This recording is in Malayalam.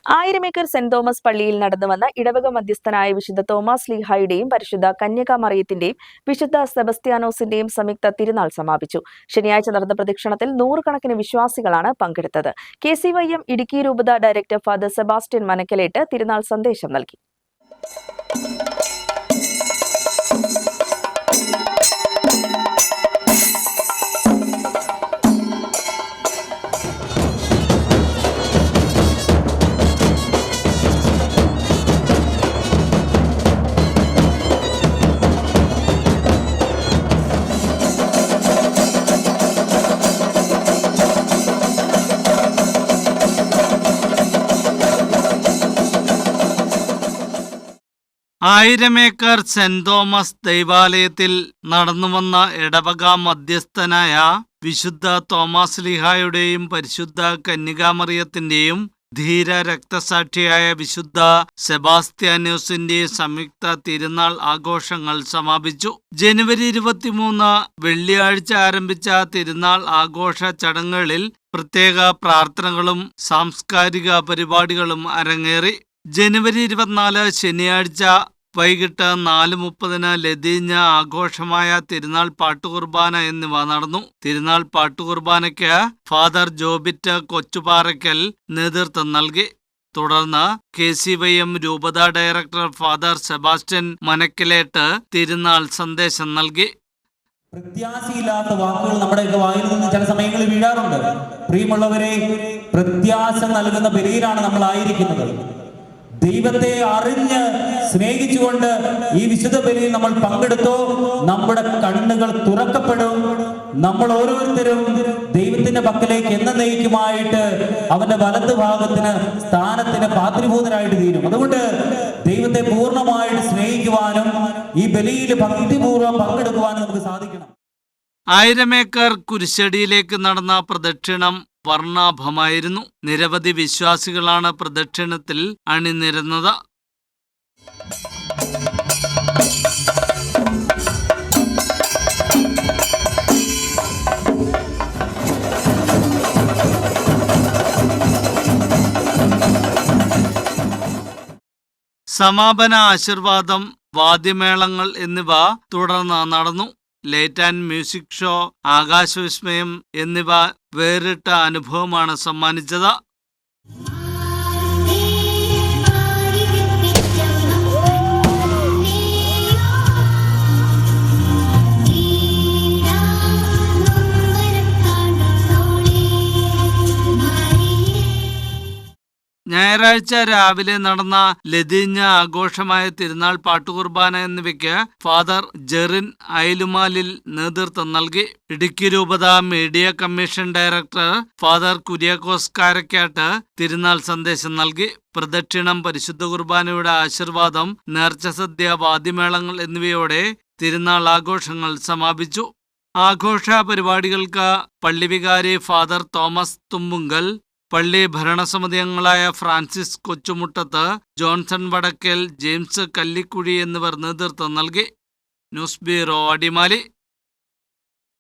ആയിരമേക്കർ സെന്റ് തോമസ് പള്ളിയിൽ നടന്നുവന്ന ഇടവക മധ്യസ്ഥനായ വിശുദ്ധ തോമസ് ലീഹായുടെയും പരിശുദ്ധ കന്യകാമറിയത്തിന്റെയും വിശുദ്ധ സെബസ്ത്യാനോസിന്റെയും സംയുക്ത തിരുനാൾ സമാപിച്ചു. ശനിയാഴ്ച നടന്ന പ്രദക്ഷിണത്തിൽ നൂറുകണക്കിന് വിശ്വാസികളാണ് പങ്കെടുത്തത്. KCYM ഇടുക്കി രൂപത ഡയറക്ടർ ഫാദർ സെബാസ്റ്റ്യൻ മനക്കലേട്ട് തിരുനാൾ സന്ദേശം നൽകി. ആയിരമേക്കർ സെന്റ് തോമസ് ദൈവാലയത്തിൽ നടന്നുവന്ന ഇടവക മധ്യസ്ഥനായ വിശുദ്ധ തോമസ് ലീഹായുടെയും പരിശുദ്ധ കന്യകാമറിയത്തിന്റെയും ധീര രക്തസാക്ഷിയായ വിശുദ്ധ സെബാസ്ത്യാനോസിന്റെയും സംയുക്ത തിരുനാൾ ആഘോഷങ്ങൾ സമാപിച്ചു. ജനുവരി 23 വെള്ളിയാഴ്ച ആരംഭിച്ച തിരുനാൾ ആഘോഷ ചടങ്ങുകളിൽ പ്രത്യേക പ്രാർത്ഥനകളും സാംസ്കാരിക പരിപാടികളും അരങ്ങേറി. ജനുവരി 24 ശനിയാഴ്ച വൈകിട്ട് 4:30 ലതീഞ്ഞ ആഘോഷമായ തിരുനാൾ പാട്ടുകുർബാന എന്നിവ നടന്നു. തിരുനാൾ പാട്ടുകുർബാനയ്ക്ക് ഫാദർ ജോബിറ്റ് കൊച്ചുപാറയ്ക്കൽ നേതൃത്വം നൽകി. തുടർന്ന് KCYM രൂപത ഡയറക്ടർ ഫാദർ സെബാസ്റ്റ്യൻ മനക്കലേട്ട് തിരുനാൾ സന്ദേശം നൽകി. പ്രത്യാശയില്ലാത്ത വാക്കുകൾ നമ്മുടെയൊക്കെ വായിൽ നിന്ന് ചില സമയങ്ങളിൽ വീഴാറുണ്ട്. പ്രിയമുള്ളവരെ, പ്രത്യാശ നൽകുന്ന ബലിയിലാണ് നമ്മൾ ആയിരിക്കുന്നത്. ദൈവത്തെ അറിഞ്ഞ് സ്നേഹിച്ചുകൊണ്ട് ഈ വിശുദ്ധ ബലിയിൽ നമ്മൾ പങ്കെടുത്തോ, നമ്മുടെ കണ്ണുകൾ തുറക്കപ്പെടും. നമ്മൾ ഓരോരുത്തരും ദൈവത്തിന്റെ പക്കലേക്ക് എന്നേക്കുമായിട്ട് അവന്റെ വലത് ഭാഗത്തിന് സ്ഥാനത്തിന് പാത്രീഭൂതരായിട്ട് തീരും. അതുകൊണ്ട് ദൈവത്തെ പൂർണ്ണമായിട്ട് സ്നേഹിക്കുവാനും ഈ ബലിയിൽ ഭക്തിപൂർവ്വം പങ്കെടുക്കുവാനും നമുക്ക് സാധിക്കണം. ആയിരമേക്കർ കുരിശടിയിലേക്ക് നടന്ന പ്രദക്ഷിണം വർണ്ണാഭമായിരുന്നു. നിരവധി വിശ്വാസികളാണ് പ്രദക്ഷിണത്തിൽ അണിനിരന്നത്. സമാപന ആശീർവാദം, വാദ്യമേളങ്ങൾ എന്നിവ തുടർന്ന് നടന്നു. ലൈറ്റ് ആൻഡ് മ്യൂസിക് ഷോ, ആകാശവിസ്മയം എന്നിവ വേറിട്ട അനുഭവമാണ് സമ്മാനിച്ചത്. ഞായറാഴ്ച രാവിലെ നടന്ന ലതീഞ്ഞ ആഘോഷമായ തിരുനാൾ പാട്ടുകുർബാന എന്നിവയ്ക്ക് ഫാദർ ജെറിൻ അയലുമാലിൽ നേതൃത്വം നൽകി. ഇടുക്കി രൂപത media commission director father Kuriakose Karakkad തിരുനാൾ സന്ദേശം നൽകി. പ്രദക്ഷിണം, പരിശുദ്ധ കുർബാനയുടെ ആശീർവാദം, നേർച്ചസദ്യ, വാദ്യമേളങ്ങൾ എന്നിവയോടെ തിരുനാൾ ആഘോഷങ്ങൾ സമാപിച്ചു. ആഘോഷ പരിപാടികൾക്ക് പള്ളി വികാരി ഫാദർ തോമസ് തുമ്പുങ്കൽ, പള്ളി ഭരണസമിതി അംഗങ്ങളായ ഫ്രാൻസിസ് കൊച്ചുമുട്ടത്ത്, ജോൺസൺ വടക്കേൽ, ജെയിംസ് കല്ലിക്കുഴി എന്നിവർ നേതൃത്വം നൽകി. News bureau, Adimali.